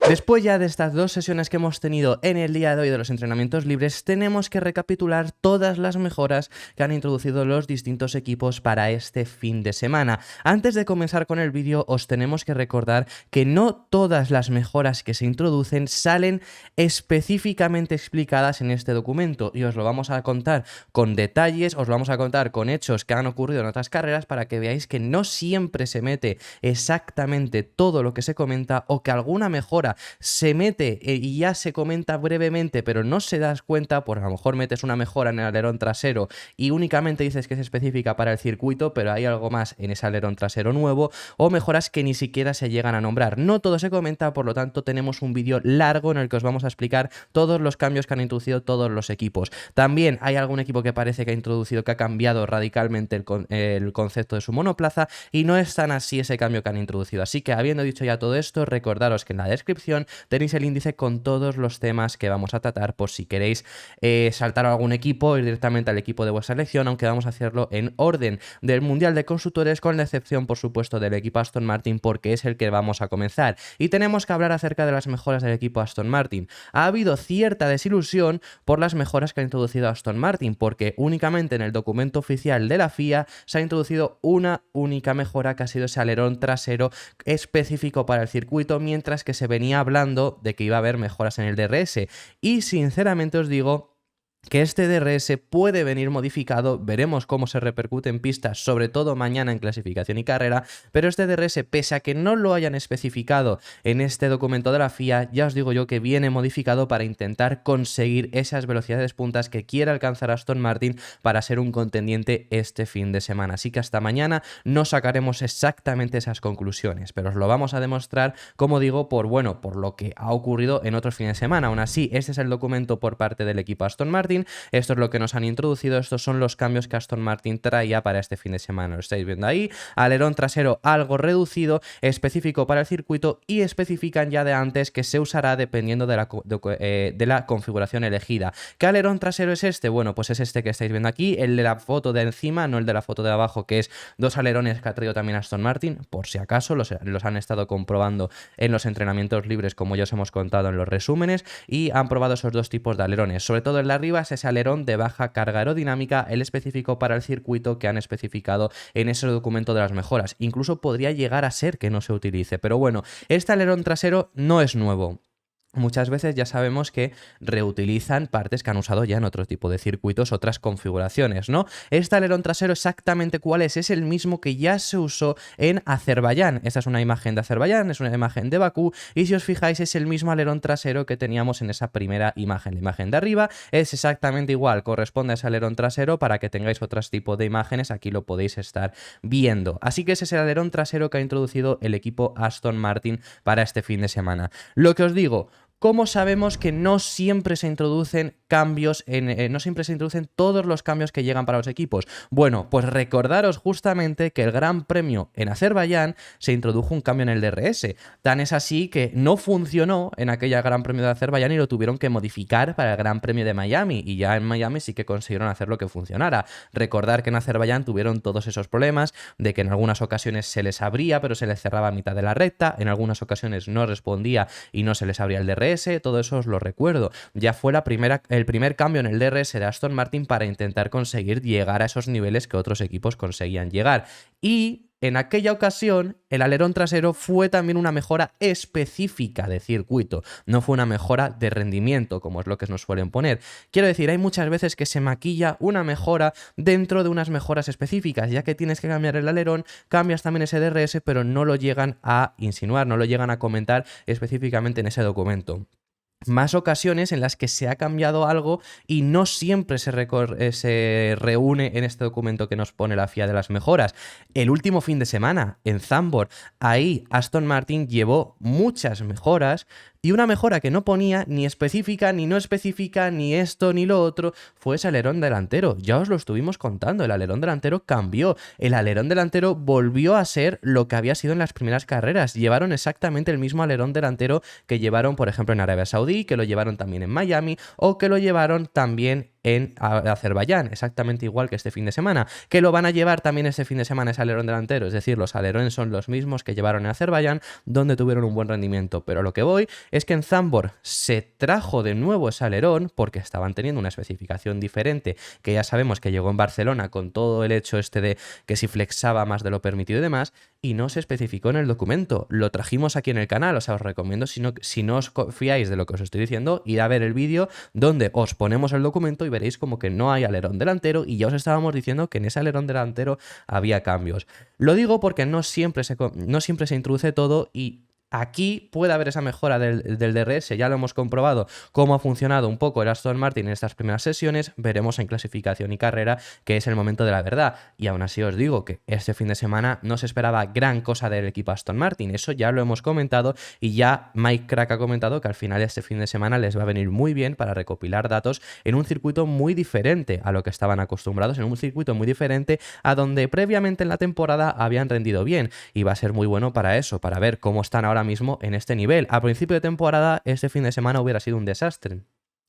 Después ya de estas dos sesiones que hemos tenido en el día de hoy de los entrenamientos libres, tenemos que recapitular todas las mejoras que han introducido los distintos equipos para este fin de semana. Antes de comenzar con el vídeo, os tenemos que recordar que no todas las mejoras que se introducen salen específicamente explicadas en este documento y os lo vamos a contar con detalles, os lo vamos a contar con hechos que han ocurrido en otras carreras para que veáis que no siempre se mete exactamente todo lo que se comenta o que alguna mejora se mete y ya se comenta brevemente pero no se das cuenta, pues a lo mejor metes una mejora en el alerón trasero y únicamente dices que es específica para el circuito, pero hay algo más en ese alerón trasero nuevo o mejoras que ni siquiera se llegan a nombrar. No todo se comenta, por lo tanto tenemos un vídeo largo en el que os vamos a explicar todos los cambios que han introducido todos los equipos. También hay algún equipo que parece que ha cambiado radicalmente el concepto de su monoplaza y no es tan así ese cambio que han introducido. Así que habiendo dicho ya todo esto, recordaros que en la descripción tenéis el índice con todos los temas que vamos a tratar por si queréis saltar a algún equipo o ir directamente al equipo de vuestra elección, aunque vamos a hacerlo en orden del Mundial de Constructores, con la excepción por supuesto del equipo Aston Martin, porque es el que vamos a comenzar. Y tenemos que hablar acerca de las mejoras del equipo Aston Martin. Ha habido cierta desilusión por las mejoras que ha introducido Aston Martin, porque únicamente en el documento oficial de la FIA se ha introducido una única mejora, que ha sido ese alerón trasero específico para el circuito, mientras que se venía hablando de que iba a haber mejoras en el DRS. Y sinceramente os digo que este DRS puede venir modificado, veremos cómo se repercute en pistas, sobre todo mañana en clasificación y carrera, pero este DRS, pese a que no lo hayan especificado en este documento de la FIA, ya os digo yo que viene modificado para intentar conseguir esas velocidades puntas que quiere alcanzar Aston Martin para ser un contendiente este fin de semana. Así que hasta mañana no sacaremos exactamente esas conclusiones, pero os lo vamos a demostrar, como digo, por lo que ha ocurrido en otros fines de semana. Aún así, este es el documento por parte del equipo Aston Martin. Esto es lo que nos han introducido, estos son los cambios que Aston Martin traía para este fin de semana. Lo estáis viendo ahí, alerón trasero algo reducido, específico para el circuito, y especifican ya de antes que se usará dependiendo de la configuración elegida. ¿Qué alerón trasero es este? Bueno, pues es este que estáis viendo aquí, el de la foto de encima, no el de la foto de abajo, que es dos alerones que ha traído también Aston Martin, por si acaso, los han estado comprobando en los entrenamientos libres, como ya os hemos contado en los resúmenes, y han probado esos dos tipos de alerones. Sobre todo el de arriba es ese alerón de baja carga aerodinámica, el específico para el circuito, que han especificado en ese documento de las mejoras. Incluso podría llegar a ser que no se utilice, pero bueno, este alerón trasero no es nuevo. Muchas veces ya sabemos que reutilizan partes que han usado ya en otro tipo de circuitos, otras configuraciones, ¿no? Este alerón trasero, exactamente cuál es el mismo que ya se usó en Azerbaiyán. Esta es una imagen de Azerbaiyán, es una imagen de Bakú, y si os fijáis es el mismo alerón trasero que teníamos en esa primera imagen. La imagen de arriba es exactamente igual, corresponde a ese alerón trasero. Para que tengáis otros tipos de imágenes, aquí lo podéis estar viendo. Así que ese es el alerón trasero que ha introducido el equipo Aston Martin para este fin de semana. Lo que os digo, ¿cómo sabemos que no siempre se introducen cambios, no siempre se introducen todos los cambios que llegan para los equipos? Bueno, pues recordaros justamente que el Gran Premio en Azerbaiyán se introdujo un cambio en el DRS. Tan es así que no funcionó en aquella Gran Premio de Azerbaiyán y lo tuvieron que modificar para el Gran Premio de Miami. Y ya en Miami sí que consiguieron hacer lo que funcionara. Recordar que en Azerbaiyán tuvieron todos esos problemas de que en algunas ocasiones se les abría, pero se les cerraba a mitad de la recta. En algunas ocasiones no respondía y no se les abría el DRS. Todo eso os lo recuerdo. Ya fue el primer cambio en el DRS de Aston Martin para intentar conseguir llegar a esos niveles que otros equipos conseguían llegar. Y en aquella ocasión, el alerón trasero fue también una mejora específica de circuito, no fue una mejora de rendimiento, como es lo que nos suelen poner. Quiero decir, hay muchas veces que se maquilla una mejora dentro de unas mejoras específicas, ya que tienes que cambiar el alerón, cambias también ese DRS, pero no lo llegan a insinuar, no lo llegan a comentar específicamente en ese documento. Más ocasiones en las que se ha cambiado algo y no siempre se reúne en este documento que nos pone la FIA de las mejoras. El último fin de semana en Zandvoort, ahí Aston Martin llevó muchas mejoras, y una mejora que no ponía ni específica, ni no específica, ni esto ni lo otro, fue ese alerón delantero. Ya os lo estuvimos contando, el alerón delantero cambió. El alerón delantero volvió a ser lo que había sido en las primeras carreras. Llevaron exactamente el mismo alerón delantero que llevaron, por ejemplo, en Arabia Saudí, que lo llevaron también en Miami, o que lo llevaron también en Azerbaiyán, exactamente igual que este fin de semana, que lo van a llevar también este fin de semana ese alerón delantero, es decir, los alerones son los mismos que llevaron en Azerbaiyán, donde tuvieron un buen rendimiento, pero lo que voy es que en Zandvoort se trajo de nuevo ese alerón porque estaban teniendo una especificación diferente, que ya sabemos que llegó en Barcelona con todo el hecho este de que si flexaba más de lo permitido y demás, y no se especificó en el documento. Lo trajimos aquí en el canal, o sea, os recomiendo, si no os fiáis de lo que os estoy diciendo, ir a ver el vídeo donde os ponemos el documento y veréis como que no hay alerón delantero, y ya os estábamos diciendo que en ese alerón delantero había cambios. Lo digo porque no siempre se introduce todo, y aquí puede haber esa mejora del DRS, ya lo hemos comprobado cómo ha funcionado un poco el Aston Martin en estas primeras sesiones, veremos en clasificación y carrera, que es el momento de la verdad, y aún así os digo que este fin de semana no se esperaba gran cosa del equipo Aston Martin, eso ya lo hemos comentado, y ya Mike Crack ha comentado que al final este fin de semana les va a venir muy bien para recopilar datos en un circuito muy diferente a lo que estaban acostumbrados, en un circuito muy diferente a donde previamente en la temporada habían rendido bien, y va a ser muy bueno para eso, para ver cómo están ahora mismo en este nivel. A principio de temporada este fin de semana hubiera sido un desastre.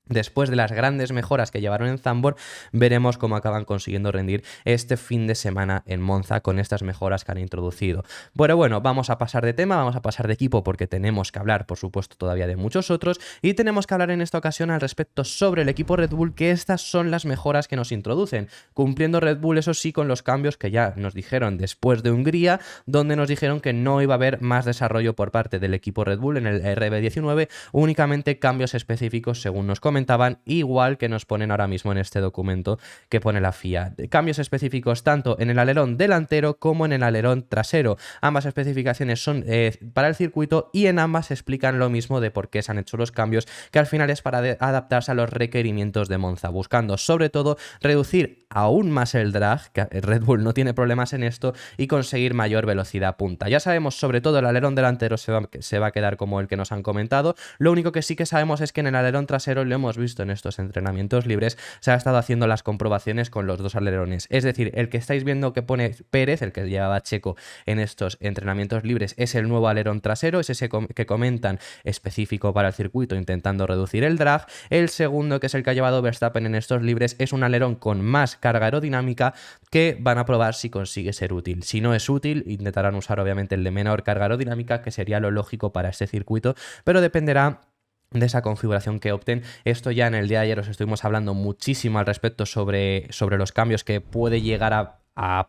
Después de las grandes mejoras que llevaron en Zandvoort, veremos cómo acaban consiguiendo rendir este fin de semana en Monza con estas mejoras que han introducido. Pero bueno, vamos a pasar de tema, vamos a pasar de equipo porque tenemos que hablar, por supuesto, todavía de muchos otros, y tenemos que hablar en esta ocasión al respecto sobre el equipo Red Bull, que estas son las mejoras que nos introducen, cumpliendo Red Bull, eso sí, con los cambios que ya nos dijeron después de Hungría, donde nos dijeron que no iba a haber más desarrollo por parte del equipo Red Bull en el RB19, únicamente cambios específicos según nos comentaban, igual que nos ponen ahora mismo en este documento que pone la FIA. Cambios específicos tanto en el alerón delantero como en el alerón trasero. Ambas especificaciones son para el circuito, y en ambas explican lo mismo de por qué se han hecho los cambios, que al final es para adaptarse a los requerimientos de Monza, buscando sobre todo reducir aún más el drag, que Red Bull no tiene problemas en esto, y conseguir mayor velocidad punta. Ya sabemos, sobre todo el alerón delantero se va a quedar como el que nos han comentado. Lo único que sí que sabemos es que en el alerón trasero lo hemos visto en estos entrenamientos libres, se ha estado haciendo las comprobaciones con los dos alerones. Es decir, el que estáis viendo que pone Pérez, el que llevaba Checo en estos entrenamientos libres, es el nuevo alerón trasero, es ese que comentan específico para el circuito, intentando reducir el drag. El segundo, que es el que ha llevado Verstappen en estos libres, es un alerón con más carga aerodinámica, que van a probar si consigue ser útil. Si no es útil, intentarán usar obviamente el de menor carga aerodinámica, que sería lo lógico para este circuito, pero dependerá de esa configuración que opten. Esto ya en el día de ayer os estuvimos hablando muchísimo al respecto sobre los cambios que puede llegar a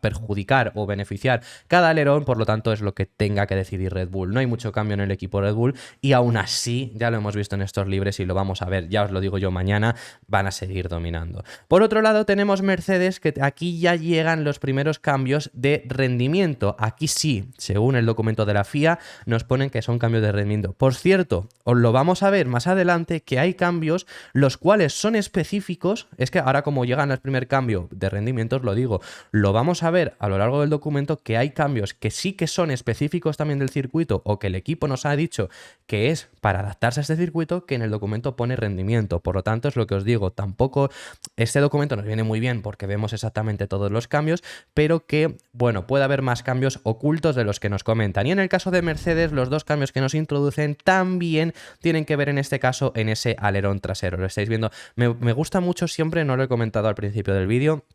perjudicar o beneficiar cada alerón, por lo tanto es lo que tenga que decidir Red Bull. No hay mucho cambio en el equipo Red Bull, y aún así, ya lo hemos visto en estos libres y lo vamos a ver, ya os lo digo yo mañana, van a seguir dominando. Por otro lado tenemos Mercedes, que aquí ya llegan los primeros cambios de rendimiento. Aquí sí, según el documento de la FIA, nos ponen que son cambios de rendimiento. Por cierto, os lo vamos a ver más adelante, que hay cambios los cuales son específicos. Es que ahora, como llegan al primer cambio de rendimiento, os lo digo, lo vamos a ver a lo largo del documento, que hay cambios que sí que son específicos también del circuito, o que el equipo nos ha dicho que es para adaptarse a este circuito, que en el documento pone rendimiento. Por lo tanto, es lo que os digo, tampoco este documento nos viene muy bien porque vemos exactamente todos los cambios, pero que, bueno, puede haber más cambios ocultos de los que nos comentan. Y en el caso de Mercedes, los dos cambios que nos introducen también tienen que ver en este caso en ese alerón trasero. Lo estáis viendo, me gusta mucho siempre, no lo he comentado al principio del vídeo,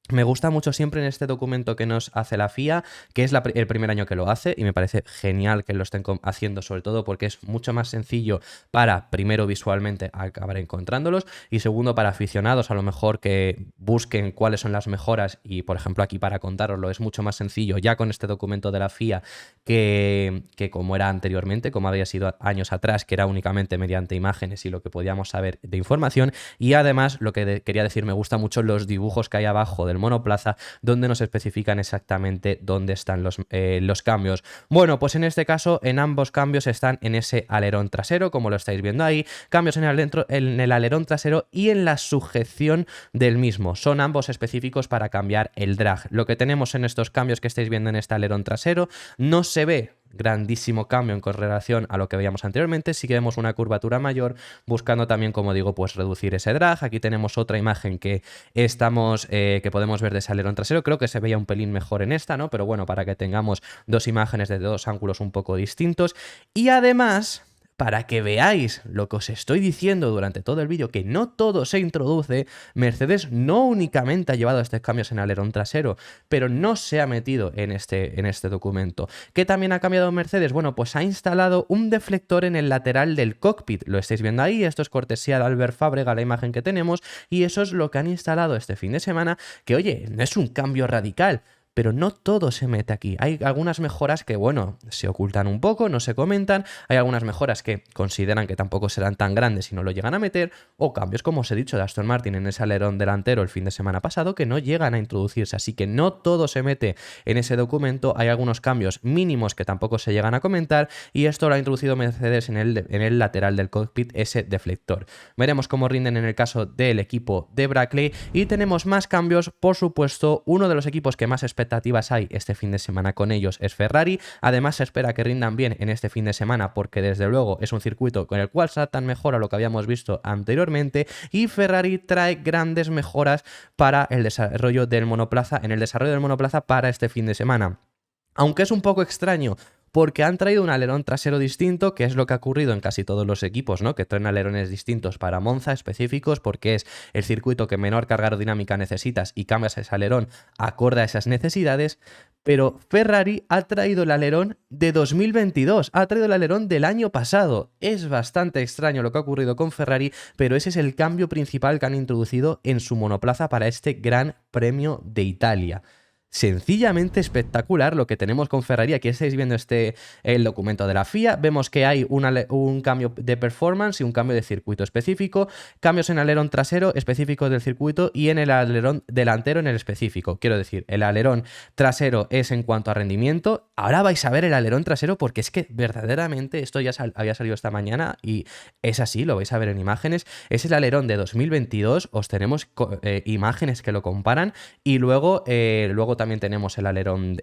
me gusta mucho siempre en este documento que nos hace la FIA, que es el primer año que lo hace, y me parece genial que lo estén haciendo, sobre todo porque es mucho más sencillo para, primero, visualmente acabar encontrándolos, y segundo, para aficionados a lo mejor que busquen cuáles son las mejoras, y por ejemplo aquí para contároslo es mucho más sencillo ya con este documento de la FIA que como era anteriormente, como había sido años atrás, que era únicamente mediante imágenes y lo que podíamos saber de información. Y además, lo que quería decir, me gusta mucho los dibujos que hay abajo del monoplaza, donde nos especifican exactamente dónde están los cambios. Bueno, pues en este caso, en ambos cambios están en ese alerón trasero, como lo estáis viendo ahí, cambios en el alerón trasero y en la sujeción del mismo. Son ambos específicos para cambiar el drag. Lo que tenemos en estos cambios que estáis viendo en este alerón trasero, no se ve grandísimo cambio en relación a lo que veíamos anteriormente. Sí que vemos una curvatura mayor, buscando también, como digo, pues reducir ese drag. Aquí tenemos otra imagen que que podemos ver de ese alerón trasero. Creo que se veía un pelín mejor en esta, ¿no? Pero bueno, para que tengamos dos imágenes de dos ángulos un poco distintos. Y además, para que veáis lo que os estoy diciendo durante todo el vídeo, que no todo se introduce, Mercedes no únicamente ha llevado estos cambios en alerón trasero, pero no se ha metido en este documento. ¿Qué también ha cambiado Mercedes? Bueno, pues ha instalado un deflector en el lateral del cockpit. Lo estáis viendo ahí, esto es cortesía de Albert Fábrega, la imagen que tenemos, y eso es lo que han instalado este fin de semana, que oye, no es un cambio radical, pero no todo se mete aquí. Hay algunas mejoras que, bueno, se ocultan un poco, no se comentan. Hay algunas mejoras que consideran que tampoco serán tan grandes y no lo llegan a meter. O cambios, como os he dicho, de Aston Martin en ese alerón delantero el fin de semana pasado que no llegan a introducirse. Así que no todo se mete en ese documento. Hay algunos cambios mínimos que tampoco se llegan a comentar. Y esto lo ha introducido Mercedes en el lateral del cockpit, ese deflector. Veremos cómo rinden en el caso del equipo de Brackley. Y tenemos más cambios, por supuesto. Uno de los equipos que más expectativas hay este fin de semana con ellos es Ferrari. Además se espera que rindan bien en este fin de semana porque desde luego es un circuito con el cual se adaptan mejor a lo que habíamos visto anteriormente, y Ferrari trae grandes mejoras para el desarrollo del monoplaza, para este fin de semana. Aunque es un poco extraño, porque han traído un alerón trasero distinto, que es lo que ha ocurrido en casi todos los equipos, ¿no? Que traen alerones distintos para Monza específicos, porque es el circuito que menor carga aerodinámica necesitas y cambias ese alerón acorde a esas necesidades. Pero Ferrari ha traído el alerón de 2022, ha traído el alerón del año pasado. Es bastante extraño lo que ha ocurrido con Ferrari, pero ese es el cambio principal que han introducido en su monoplaza para este Gran Premio de Italia. Sencillamente espectacular lo que tenemos con Ferrari. Aquí estáis viendo el documento de la FIA. Vemos que hay un cambio de performance y un cambio de circuito específico. Cambios en alerón trasero específico del circuito y en el alerón delantero en el específico. Quiero decir, el alerón trasero es en cuanto a rendimiento. Ahora vais a ver el alerón trasero porque es que verdaderamente esto ya había salido esta mañana y es así, lo vais a ver en imágenes. Es el alerón de 2022. Os tenemos imágenes que lo comparan y luego también tenemos el alerón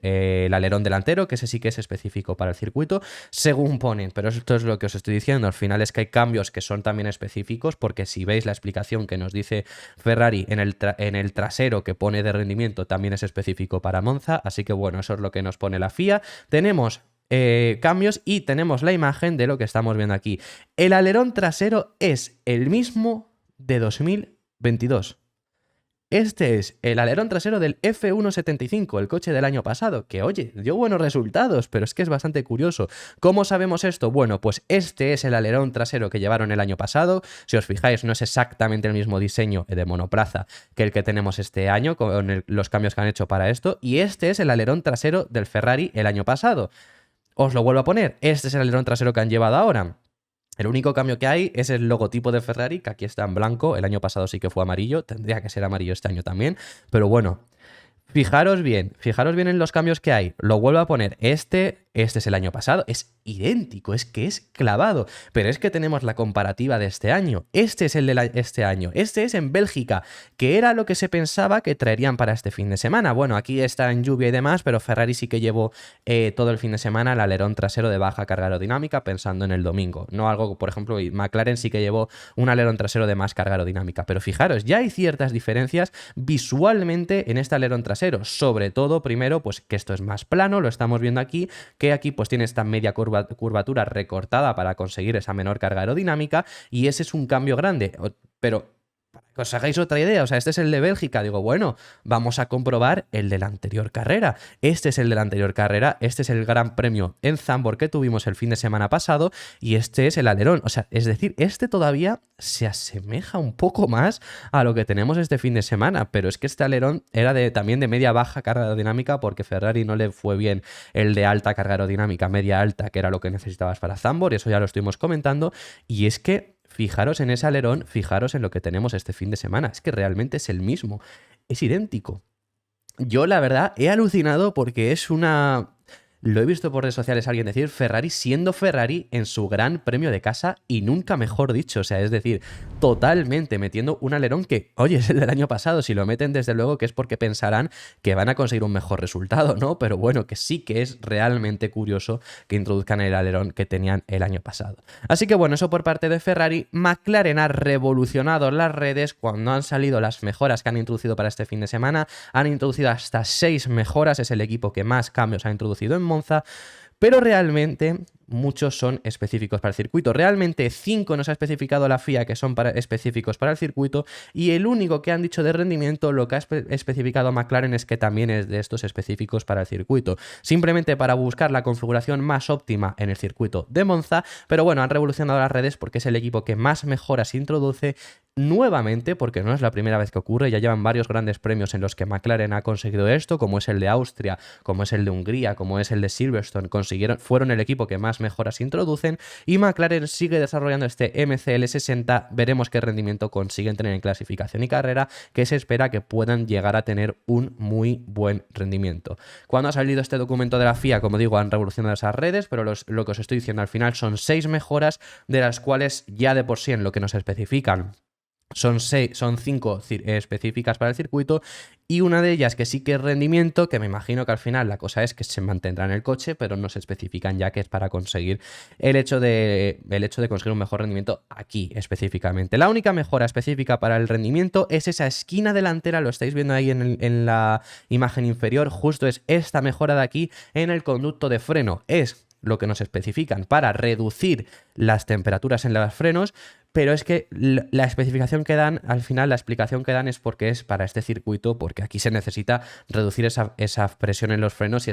delantero, que ese sí que es específico para el circuito, según ponen, pero esto es lo que os estoy diciendo. Al final es que hay cambios que son también específicos, porque si veis la explicación que nos dice Ferrari en el trasero que pone de rendimiento, también es específico para Monza, así que bueno, eso es lo que nos pone la FIA. Tenemos cambios y tenemos la imagen de lo que estamos viendo aquí. El alerón trasero es el mismo de 2022. Este es el alerón trasero del F175, el coche del año pasado, que oye, dio buenos resultados, pero es que es bastante curioso. ¿Cómo sabemos esto? Bueno, pues este es el alerón trasero que llevaron el año pasado. Si os fijáis, no es exactamente el mismo diseño de monoplaza que el que tenemos este año, con los cambios que han hecho para esto, y este es el alerón trasero del Ferrari el año pasado. Os lo vuelvo a poner, este es el alerón trasero que han llevado ahora. El único cambio que hay es el logotipo de Ferrari, que aquí está en blanco. El año pasado sí que fue amarillo, tendría que ser amarillo este año también, pero bueno. Fijaros bien en los cambios que hay. Lo vuelvo a poner. Este es el año pasado. Es idéntico, es que es clavado. Pero es que tenemos la comparativa de este año. Este es el de este año. Este es en Bélgica, que era lo que se pensaba que traerían para este fin de semana. Bueno, aquí está en lluvia y demás, pero Ferrari sí que llevó todo el fin de semana el alerón trasero de baja carga aerodinámica, pensando en el domingo. No algo, por ejemplo, McLaren sí que llevó un alerón trasero de más carga aerodinámica. Pero fijaros, ya hay ciertas diferencias visualmente en este alerón trasero. Sobre todo, primero, pues que esto es más plano, lo estamos viendo aquí, que aquí pues tiene esta media curvatura recortada para conseguir esa menor carga aerodinámica, y ese es un cambio grande. Pero para que os hagáis otra idea, o sea, este es el de Bélgica, digo, bueno, vamos a comprobar el de la anterior carrera. Este es el de la anterior carrera, este es el Gran Premio en Zandvoort que tuvimos el fin de semana pasado, y este es el alerón. O sea, es decir, este todavía se asemeja un poco más a lo que tenemos este fin de semana, pero es que este alerón era también de media-baja carga aerodinámica, porque Ferrari no le fue bien el de alta carga aerodinámica, media-alta, que era lo que necesitabas para Zandvoort, eso ya lo estuvimos comentando, y es que fijaros en ese alerón, fijaros en lo que tenemos este fin de semana. Es que realmente es el mismo. Es idéntico. Yo, la verdad, he alucinado porque es una... Lo he visto por redes sociales alguien decir Ferrari siendo Ferrari en su gran premio de casa, y nunca mejor dicho. O sea, es decir, totalmente metiendo un alerón que, oye, es el del año pasado. Si lo meten, desde luego que es porque pensarán que van a conseguir un mejor resultado, ¿no? Pero bueno, que sí que es realmente curioso que introduzcan el alerón que tenían el año pasado. Así que bueno, eso por parte de Ferrari. McLaren ha revolucionado las redes cuando han salido las mejoras que han introducido para este fin de semana. Han introducido hasta 6 mejoras, es el equipo que más cambios ha introducido en Monza, pero realmente muchos son específicos para el circuito. Realmente 5 nos ha especificado la FIA que son específicos para el circuito, y el único que han dicho de rendimiento, lo que ha especificado McLaren es que también es de estos específicos para el circuito, simplemente para buscar la configuración más óptima en el circuito de Monza. Pero bueno, han revolucionado las redes porque es el equipo que más mejoras introduce nuevamente, porque no es la primera vez que ocurre. Ya llevan varios grandes premios en los que McLaren ha conseguido esto, como es el de Austria, como es el de Hungría, como es el de Silverstone. Fueron el equipo que más mejoras introducen, y McLaren sigue desarrollando este MCL60. Veremos qué rendimiento consiguen tener en clasificación y carrera, que se espera que puedan llegar a tener un muy buen rendimiento. Cuando ha salido este documento de la FIA, como digo, han revolucionado esas redes, pero lo que os estoy diciendo al final son 6 mejoras, de las cuales ya de por sí en lo que nos especifican son 5 específicas para el circuito, y una de ellas que sí que es rendimiento, que me imagino que al final la cosa es que se mantendrá en el coche, pero no se especifican ya que es para conseguir el hecho de conseguir un mejor rendimiento aquí específicamente. La única mejora específica para el rendimiento es esa esquina delantera, lo estáis viendo ahí en la imagen inferior, justo es esta mejora de aquí en el conducto de freno. Es lo que nos especifican para reducir las temperaturas en los frenos, pero es que la especificación que dan, al final la explicación que dan es porque es para este circuito, porque aquí se necesita reducir esa presión en los frenos, y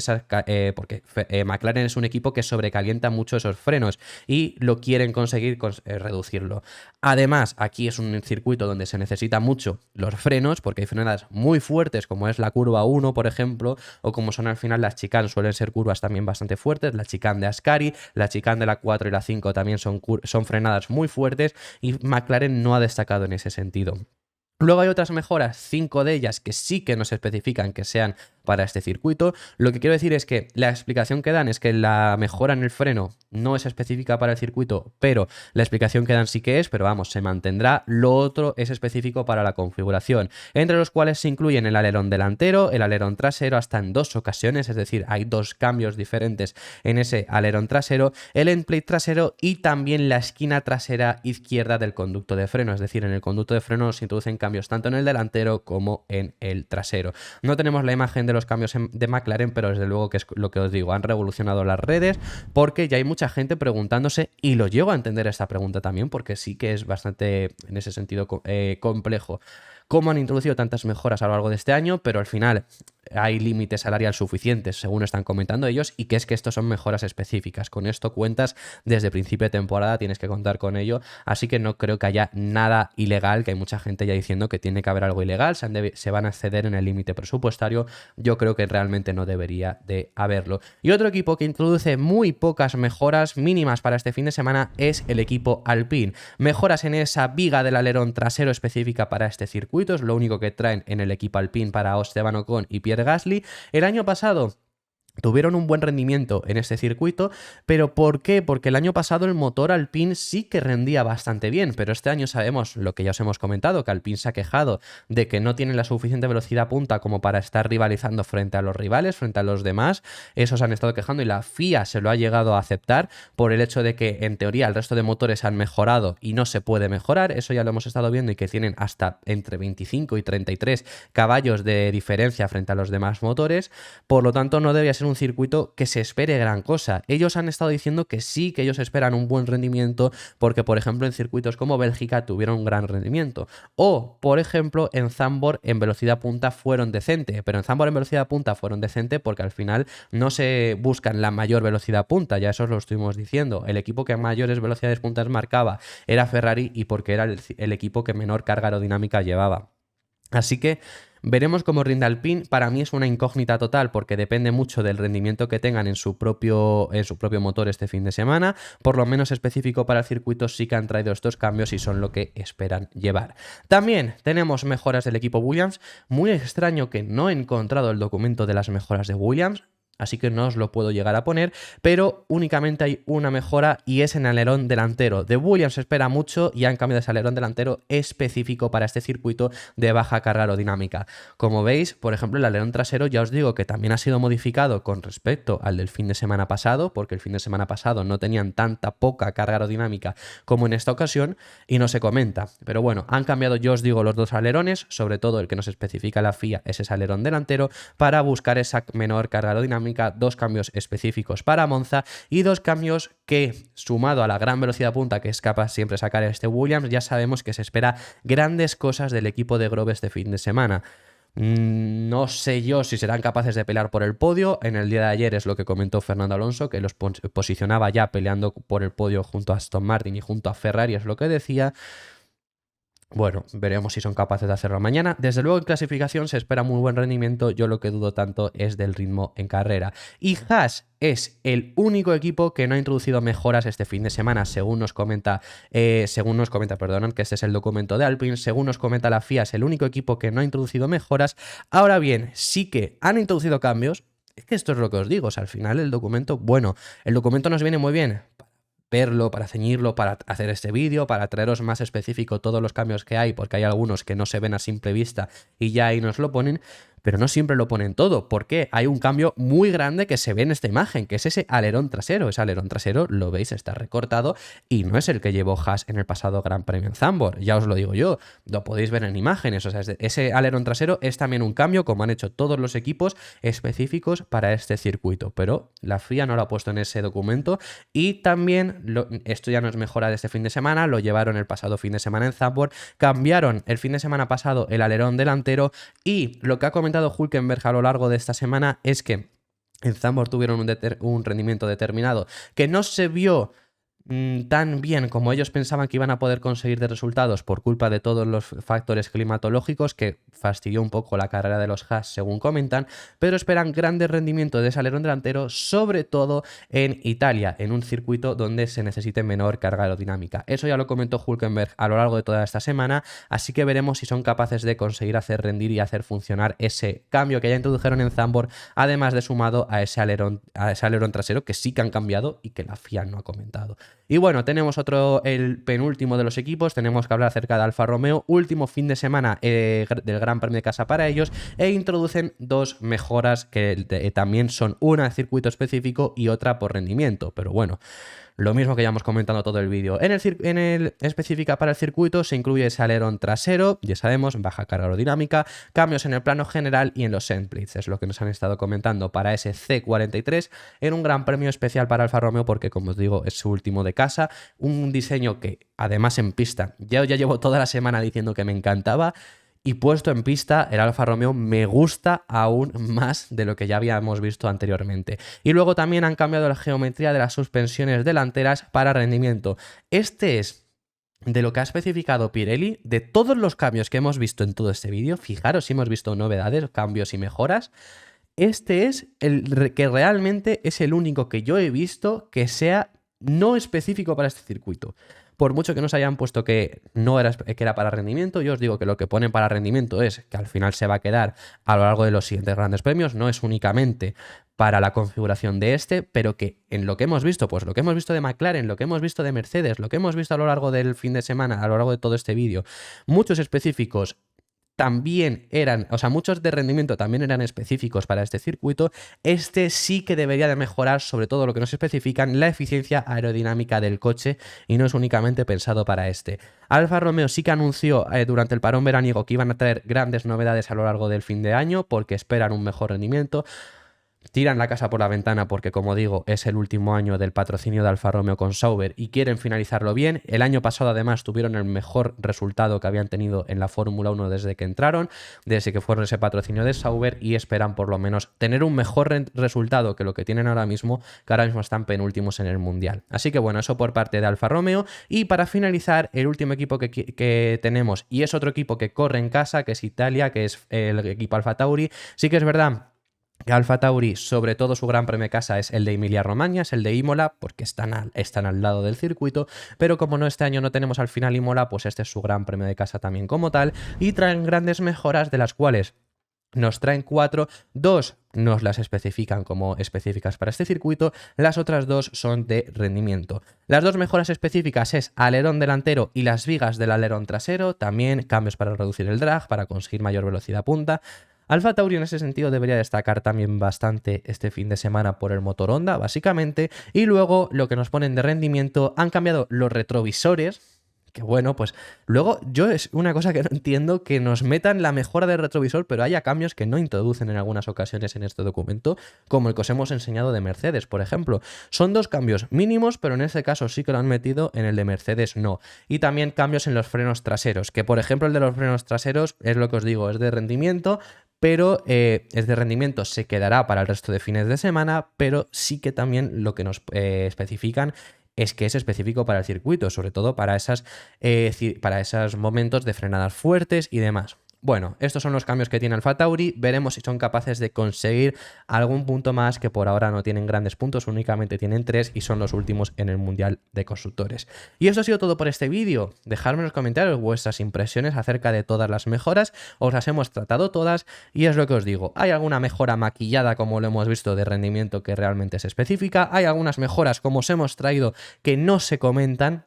porque McLaren es un equipo que sobrecalienta mucho esos frenos y lo quieren conseguir reducirlo. Además, aquí es un circuito donde se necesita mucho los frenos, porque hay frenadas muy fuertes, como es la curva 1, por ejemplo, o como son al final las chicane, suelen ser curvas también bastante fuertes, la chicane de Ascari, la chicane de la 4 y la 5 también son frenadas muy fuertes, y McLaren no ha destacado en ese sentido. Luego hay otras mejoras, 5 de ellas que sí que nos especifican que sean para este circuito. Lo que quiero decir es que la explicación que dan es que la mejora en el freno no es específica para el circuito, pero la explicación que dan sí que es, pero vamos, se mantendrá. Lo otro es específico para la configuración, entre los cuales se incluyen el alerón delantero, el alerón trasero, hasta en 2 ocasiones, es decir, hay 2 cambios diferentes en ese alerón trasero, el endplate trasero y también la esquina trasera izquierda del conducto de freno, es decir, en el conducto de freno se introducen cambios tanto en el delantero como en el trasero. No tenemos la imagen de los cambios de McLaren, pero desde luego que es lo que os digo, han revolucionado las redes, porque ya hay mucha gente preguntándose, y lo llego a entender esta pregunta también, porque sí que es bastante, en ese sentido, complejo. ¿Cómo han introducido tantas mejoras a lo largo de este año? Pero al final hay límite salarial suficientes, según están comentando ellos, y que es que estos son mejoras específicas. Con esto cuentas desde principio de temporada, tienes que contar con ello, así que no creo que haya nada ilegal, que hay mucha gente ya diciendo que tiene que haber algo ilegal, se van a exceder en el límite presupuestario. Yo creo que realmente no debería de haberlo. Y otro equipo que introduce muy pocas mejoras mínimas para este fin de semana es el equipo Alpine. Mejoras en esa viga del alerón trasero específica para este circuito, es lo único que traen en el equipo Alpine para Esteban Ocon y Pierre Gasly. El año pasado tuvieron un buen rendimiento en este circuito, pero ¿por qué? Porque el año pasado el motor Alpine sí que rendía bastante bien, pero este año sabemos lo que ya os hemos comentado, que Alpine se ha quejado de que no tiene la suficiente velocidad punta como para estar rivalizando frente a los rivales, frente a los demás. Esos han estado quejando y la FIA se lo ha llegado a aceptar por el hecho de que en teoría el resto de motores han mejorado y no se puede mejorar. Eso ya lo hemos estado viendo, y que tienen hasta entre 25 y 33 caballos de diferencia frente a los demás motores. Por lo tanto, no debería ser un circuito que se espere gran cosa. Ellos han estado diciendo que sí, que ellos esperan un buen rendimiento, porque por ejemplo en circuitos como Bélgica tuvieron un gran rendimiento, o por ejemplo en Zandvoort en velocidad punta fueron decente, pero en Zandvoort en velocidad punta fueron decente porque al final no se buscan la mayor velocidad punta, ya eso os lo estuvimos diciendo. El equipo que mayores velocidades puntas marcaba era Ferrari, y porque era el equipo que menor carga aerodinámica llevaba. Así que veremos cómo rinde Alpine. Para mí es una incógnita total, porque depende mucho del rendimiento que tengan en su propio motor este fin de semana. Por lo menos específico para el circuito sí que han traído estos cambios y son lo que esperan llevar. También tenemos mejoras del equipo Williams. Muy extraño que no he encontrado el documento de las mejoras de Williams, así que no os lo puedo llegar a poner, pero únicamente hay una mejora, y es en el alerón delantero. De Williams se espera mucho y han cambiado ese alerón delantero específico para este circuito de baja carga aerodinámica. Como veis, por ejemplo, el alerón trasero ya os digo que también ha sido modificado con respecto al del fin de semana pasado, porque el fin de semana pasado no tenían tanta poca carga aerodinámica como en esta ocasión y no se comenta. Pero bueno, han cambiado, yo os digo, los 2 alerones, sobre todo el que nos especifica la FIA es ese alerón delantero, para buscar esa menor carga aerodinámica aerodinámica, 2 cambios específicos para Monza y 2 cambios que, sumado a la gran velocidad punta que es capaz siempre sacar este Williams, ya sabemos que se espera grandes cosas del equipo de Grove este fin de semana. No sé yo si serán capaces de pelear por el podio. En el día de ayer es lo que comentó Fernando Alonso, que los posicionaba ya peleando por el podio junto a Aston Martin y junto a Ferrari, es lo que decía. Bueno, veremos si son capaces de hacerlo mañana. Desde luego en clasificación se espera muy buen rendimiento. Yo lo que dudo tanto es del ritmo en carrera. Y Haas es el único equipo que no ha introducido mejoras este fin de semana, según nos comenta, que este es el documento de Alpine, según nos comenta la FIA, es el único equipo que no ha introducido mejoras. Ahora bien, sí que han introducido cambios. Es que esto es lo que os digo, o sea, al final el documento nos viene muy bien verlo, para ceñirlo, para hacer este vídeo, para traeros más específico todos los cambios que hay, porque hay algunos que no se ven a simple vista y ya ahí nos lo ponen, pero no siempre lo ponen todo. ¿Por qué? Hay un cambio muy grande que se ve en esta imagen, que es ese alerón trasero. Ese alerón trasero, lo veis, está recortado y no es el que llevó Haas en el pasado Gran Premio en Zandvoort. Ya os lo digo yo, lo podéis ver en imágenes. O sea, ese alerón trasero es también un cambio, como han hecho todos los equipos específicos para este circuito, pero la FIA no lo ha puesto en ese documento. Y también, esto ya no es mejora de este fin de semana, lo llevaron el pasado fin de semana en Zandvoort, cambiaron el fin de semana pasado el alerón delantero y lo que ha comentado Hülkenberg a lo largo de esta semana es que en Zandvoort tuvieron un rendimiento determinado que no se vio tan bien como ellos pensaban que iban a poder conseguir de resultados por culpa de todos los factores climatológicos, que fastidió un poco la carrera de los Haas según comentan, pero esperan grandes rendimientos de ese alerón delantero, sobre todo en Italia, en un circuito donde se necesite menor carga aerodinámica. Eso ya lo comentó Hülkenberg a lo largo de toda esta semana, así que veremos si son capaces de conseguir hacer rendir y hacer funcionar ese cambio que ya introdujeron en Zandvoort, además de sumado a ese alerón trasero que sí que han cambiado y que la FIA no ha comentado. Y bueno, tenemos el penúltimo de los equipos, tenemos que hablar acerca de Alfa Romeo, último fin de semana del Gran Premio de casa para ellos, e introducen 2 mejoras que también son una de circuito específico y otra por rendimiento, pero bueno, lo mismo que ya hemos comentado todo el vídeo. En el específica para el circuito se incluye ese alerón trasero, ya sabemos, baja carga aerodinámica, cambios en el plano general y en los end plates, es lo que nos han estado comentando para ese C43, en un gran premio especial para Alfa Romeo porque, como os digo, es su último de casa, un diseño que además en pista, ya llevo toda la semana diciendo que me encantaba, y puesto en pista, el Alfa Romeo me gusta aún más de lo que ya habíamos visto anteriormente. Y luego también han cambiado la geometría de las suspensiones delanteras para rendimiento. Este es, de lo que ha especificado Pirelli, de todos los cambios que hemos visto en todo este vídeo, fijaros si hemos visto novedades, cambios y mejoras, este es el que realmente es el único que yo he visto que sea no específico para este circuito. Por mucho que nos hayan puesto que era para rendimiento, yo os digo que lo que ponen para rendimiento es que al final se va a quedar a lo largo de los siguientes grandes premios, no es únicamente para la configuración de este, pero que en lo que hemos visto, pues lo que hemos visto de McLaren, lo que hemos visto de Mercedes, lo que hemos visto a lo largo del fin de semana, a lo largo de todo este vídeo, muchos específicos también eran, o sea, muchos de rendimiento también eran específicos para este circuito. Este sí que debería de mejorar, sobre todo lo que nos especifican, la eficiencia aerodinámica del coche, y no es únicamente pensado para este. Alfa Romeo sí que anunció durante el parón veraniego que iban a traer grandes novedades a lo largo del fin de año porque esperan un mejor rendimiento. Tiran la casa por la ventana porque, como digo, es el último año del patrocinio de Alfa Romeo con Sauber y quieren finalizarlo bien. El año pasado, además, tuvieron el mejor resultado que habían tenido en la Fórmula 1 desde que entraron, desde que fueron ese patrocinio de Sauber, y esperan por lo menos tener un mejor resultado que lo que tienen ahora mismo, que ahora mismo están penúltimos en el Mundial. Así que bueno, eso por parte de Alfa Romeo. Y para finalizar, el último equipo que tenemos, y es otro equipo que corre en casa, que es Italia, que es el equipo Alfa Tauri. Sí que es verdad que Alfa Tauri, sobre todo su gran premio de casa es el de Emilia-Romagna, es el de Imola, porque están al lado del circuito, pero como este año no tenemos al final Imola, pues este es su gran premio de casa también como tal, y traen grandes mejoras, de las cuales nos traen 4, 2 nos las especifican como específicas para este circuito, las otras 2 son de rendimiento. Las 2 mejoras específicas es alerón delantero y las vigas del alerón trasero, también cambios para reducir el drag, para conseguir mayor velocidad punta. Alfa Tauri en ese sentido debería destacar también bastante este fin de semana por el motor Honda, básicamente, y luego lo que nos ponen de rendimiento, han cambiado los retrovisores, Que bueno, pues luego yo es una cosa que no entiendo, que nos metan la mejora del retrovisor, pero haya cambios que no introducen en algunas ocasiones en este documento, como el que os hemos enseñado de Mercedes, por ejemplo. Son dos cambios mínimos, pero en este caso sí que lo han metido, en el de Mercedes no. Y también cambios en los frenos traseros, que por ejemplo el de los frenos traseros es lo que os digo, es de rendimiento, pero es de rendimiento, se quedará para el resto de fines de semana, pero sí que también lo que nos especifican es que es específico para el circuito, sobre todo para esos momentos de frenadas fuertes y demás. Bueno, estos son los cambios que tiene AlphaTauri, veremos si son capaces de conseguir algún punto más, que por ahora no tienen grandes puntos, únicamente tienen 3 y son los últimos en el Mundial de Constructores. Y eso ha sido todo por este vídeo, dejadme en los comentarios vuestras impresiones acerca de todas las mejoras, os las hemos tratado todas y es lo que os digo, hay alguna mejora maquillada como lo hemos visto de rendimiento que realmente es específica, hay algunas mejoras como os hemos traído que no se comentan.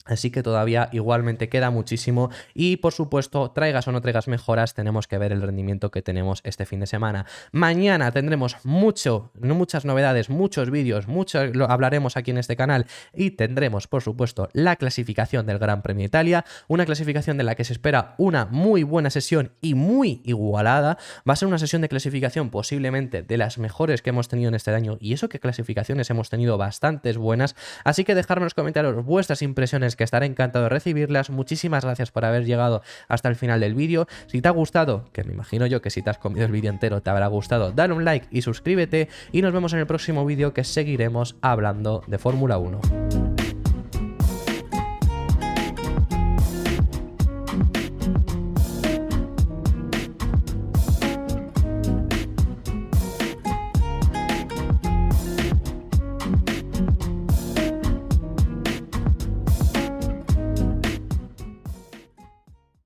Así que todavía igualmente queda muchísimo y por supuesto, traigas o no traigas mejoras, tenemos que ver el rendimiento que tenemos este fin de semana. Mañana tendremos muchas novedades, muchos vídeos, lo hablaremos aquí en este canal y tendremos por supuesto la clasificación del Gran Premio de Italia, una clasificación de la que se espera una muy buena sesión y muy igualada. Va a ser una sesión de clasificación posiblemente de las mejores que hemos tenido en este año y eso que clasificaciones hemos tenido bastantes buenas, así que dejadme en los comentarios vuestras impresiones que estaré encantado de recibirlas. Muchísimas gracias por haber llegado hasta el final del vídeo. Si te ha gustado, que me imagino yo que si te has comido el vídeo entero te habrá gustado, dale un like y suscríbete y nos vemos en el próximo vídeo que seguiremos hablando de Fórmula 1.